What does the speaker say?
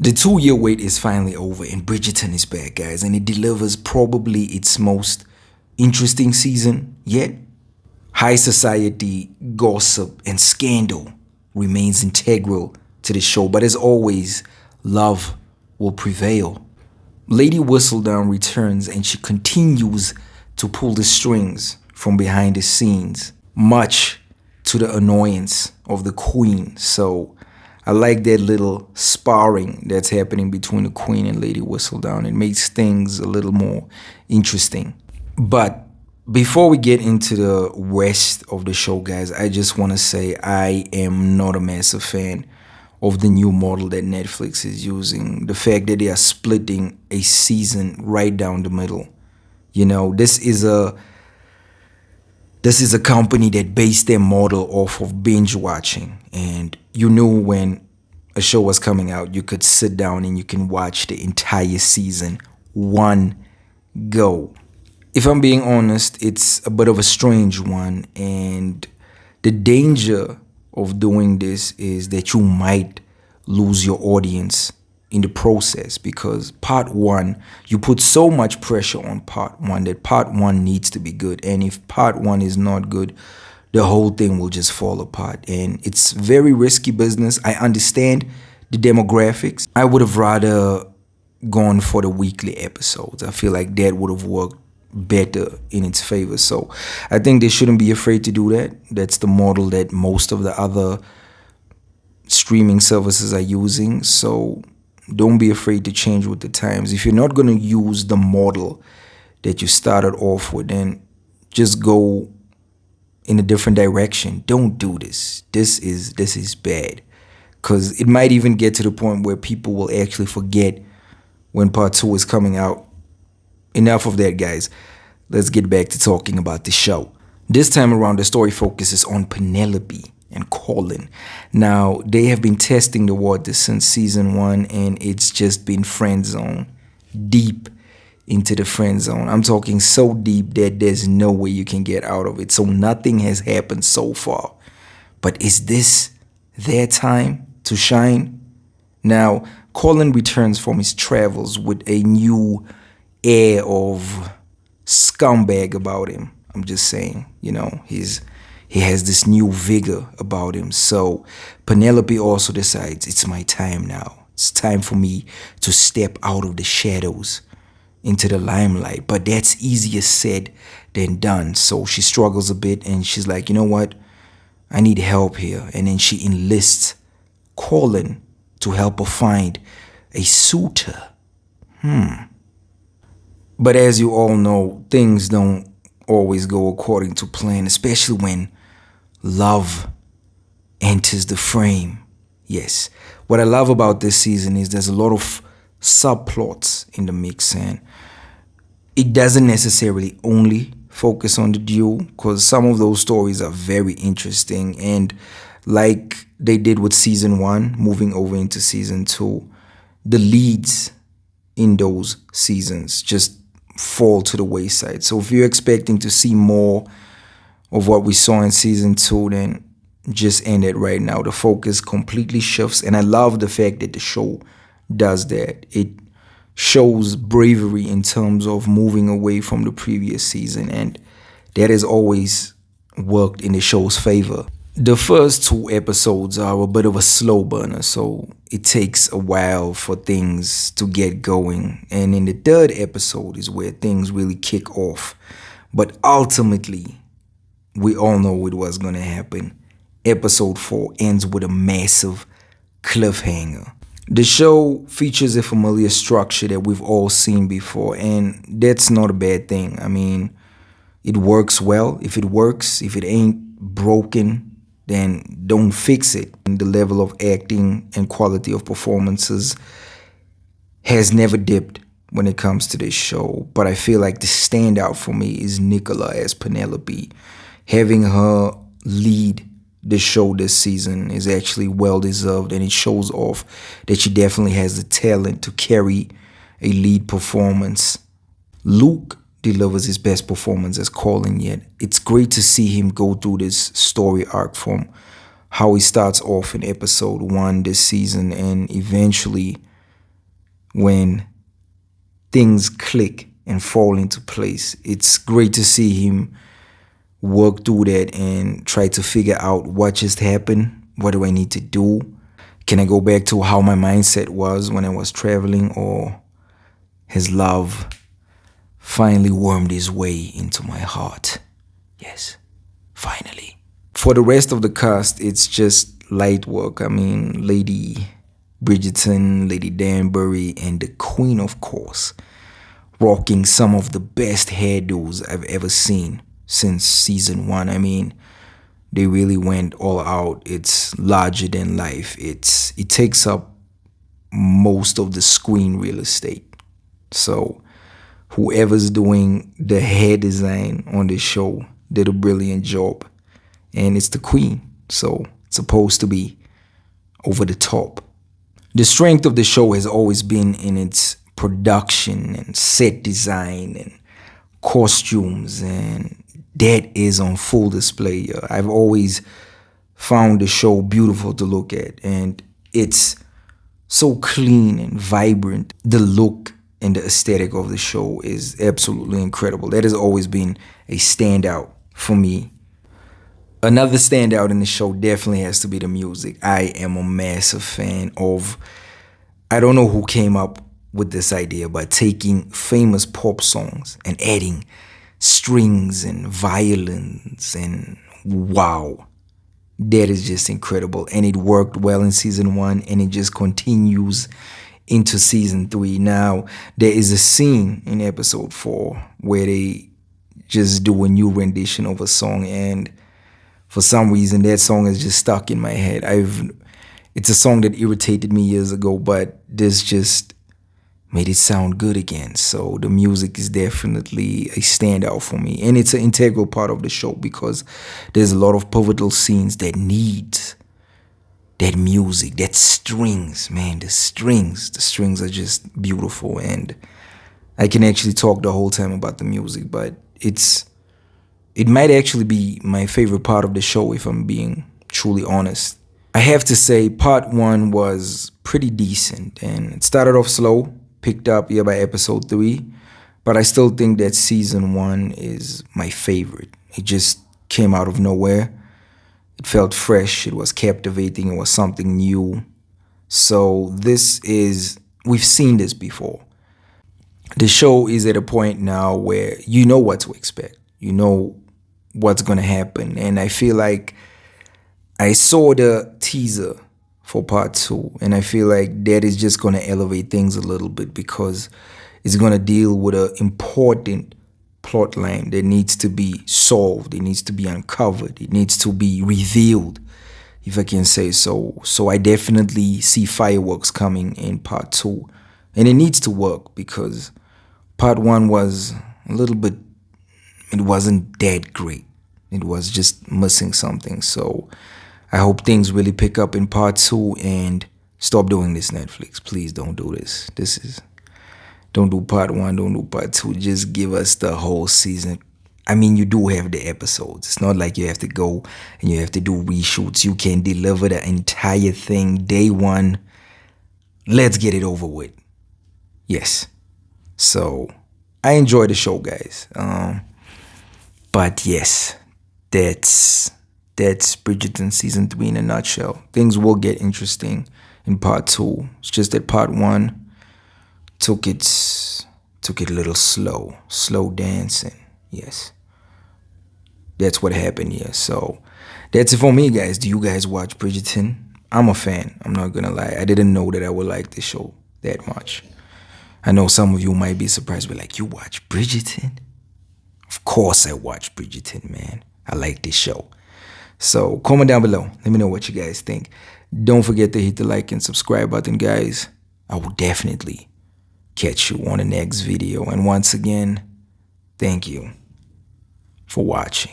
The 2 year wait is finally over and Bridgerton is back, guys, and it delivers probably its most interesting season yet. High society, gossip, and scandal remains integral to the show, but as always, love will prevail. Lady Whistledown returns and she continues to pull the strings from behind the scenes, much to the annoyance of the Queen. So I like that little sparring that's happening between the Queen and Lady Whistledown. It makes things a little more interesting. But before we get into the rest of the show, guys, I just want to say I am not a massive fan of the new model that Netflix is using. The fact that they are splitting a season right down the middle. You know, this is a company that based their model off of binge watching. And you knew when a show was coming out, you could sit down and you can watch the entire season one go. If I'm being honest, it's a bit of a strange one. And the danger of doing this is that you might lose your audience in the process, because part one, you put so much pressure on part one that part one needs to be good. And if part one is not good, the whole thing will just fall apart. And it's very risky business. I understand the demographics. I would have rather gone for the weekly episodes. I feel like that would have worked better in its favor. So I think they shouldn't be afraid to do that. That's the model that most of the other streaming services are using. So don't be afraid to change with the times. If you're not going to use the model that you started off with, then just go in a different direction. Don't do this. This is bad, because it might even get to the point where people will actually forget when part two is coming out. Enough of that, guys. Let's get back to talking about the show. This time around, the story focuses on Penelope and Colin. Now, they have been testing the waters since season one, and it's just been friend zone, deep into the friend zone. I'm talking so deep that there's no way you can get out of it. So nothing has happened so far. But is this their time to shine? Now, Colin returns from his travels with a new air of scumbag about him. I'm just saying, you know, he has this new vigor about him. So Penelope also decides it's my time now. It's time for me to step out of the shadows into the limelight. But that's easier said than done. So she struggles a bit and she's like, you know what? I need help here. And then she enlists Colin to help her find a suitor. But as you all know, things don't always go according to plan, especially when love enters the frame. Yes. What I love about this season is there's a lot of subplots in the mix, and it doesn't necessarily only focus on the duo, because some of those stories are very interesting. And like they did with season one, moving over into season two, the leads in those seasons just fall to the wayside. So if you're expecting to see more of what we saw in season two, then just end it right now. The focus completely shifts, and I love the fact that the show does that. It shows bravery in terms of moving away from the previous season, and that has always worked in the show's favor. The first two episodes are a bit of a slow burner, so it takes a while for things to get going. And in the third episode is where things really kick off. But ultimately, we all know what was going to happen. Episode 4 ends with a massive cliffhanger. The show features a familiar structure that we've all seen before, and that's not a bad thing. I mean, it works well. If it works, if it ain't broken, then don't fix it. And the level of acting and quality of performances has never dipped when it comes to this show. But I feel like the standout for me is Nicola as Penelope. Having her lead the show this season is actually well-deserved, and it shows off that she definitely has the talent to carry a lead performance. Luke delivers his best performance as Colin yet. It's great to see him go through this story arc from how he starts off in episode 1 this season and eventually when things click and fall into place. It's great to see him work through that and try to figure out what just happened. What do I need to do? Can I go back to how my mindset was when I was traveling, or his love finally wormed his way into my heart? Yes, finally. For the rest of the cast, it's just light work. I mean, Lady Bridgerton, Lady Danbury, and the Queen, of course, rocking some of the best hairdos I've ever seen since season 1. I mean, they really went all out. It's larger than life. It takes up most of the screen real estate. So whoever's doing the hair design on this show did a brilliant job. And it's the Queen, so it's supposed to be over the top. The strength of the show has always been in its production and set design and costumes, and that is on full display. I've always found the show beautiful to look at, and it's so clean and vibrant. The look and the aesthetic of the show is absolutely incredible. That has always been a standout for me. Another standout in the show definitely has to be the music. I am a massive fan of, I don't know who came up with this idea, but taking famous pop songs and adding strings and violins, and wow, that is just incredible. And it worked well in season 1, and it just continues into season 3. Now, there is a scene in episode 4 where they just do a new rendition of a song, and for some reason that song is just stuck in my head. It's a song that irritated me years ago, but this just made it sound good again. So the music is definitely a standout for me, and it's an integral part of the show because there's a lot of pivotal scenes that need that music, that strings, man. The strings are just beautiful, and I can actually talk the whole time about the music, but it might actually be my favorite part of the show, if I'm being truly honest. I have to say, part 1 was pretty decent, and it started off slow, picked up by episode 3, but I still think that season 1 is my favorite. It just came out of nowhere. It felt fresh, it was captivating, it was something new. So we've seen this before. The show is at a point now where you know what to expect. You know what's going to happen. And I feel like I saw the teaser for part 2, and I feel like that is just going to elevate things a little bit because it's going to deal with an important plot line that needs to be solved. It needs to be uncovered. It needs to be revealed, if I can say so. So I definitely see fireworks coming in part 2. And it needs to work because part 1 was a little bit, it wasn't that great. It was just missing something. So I hope things really pick up in part 2 and stop doing this, Netflix. Please don't do this. Don't do part 1, don't do part 2. Just give us the whole season. I mean, you do have the episodes. It's not like you have to go and you have to do reshoots. You can deliver the entire thing day 1. Let's get it over with. Yes. So I enjoy the show, guys. But yes, that's Bridgerton season 3 in a nutshell. Things will get interesting in part 2. It's just that part 1 took it a little slow dancing. Yes, that's what happened here. So that's it for me, guys. Do you guys watch Bridgerton? I'm a fan. I'm not gonna lie. I didn't know that I would like the show that much. I know some of you might be surprised, but like, you watch Bridgerton? Of course I watch Bridgerton, man. I like this show. So comment down below. Let me know what you guys think. Don't forget to hit the like and subscribe button, guys. I will definitely catch you on the next video. And once again, thank you for watching.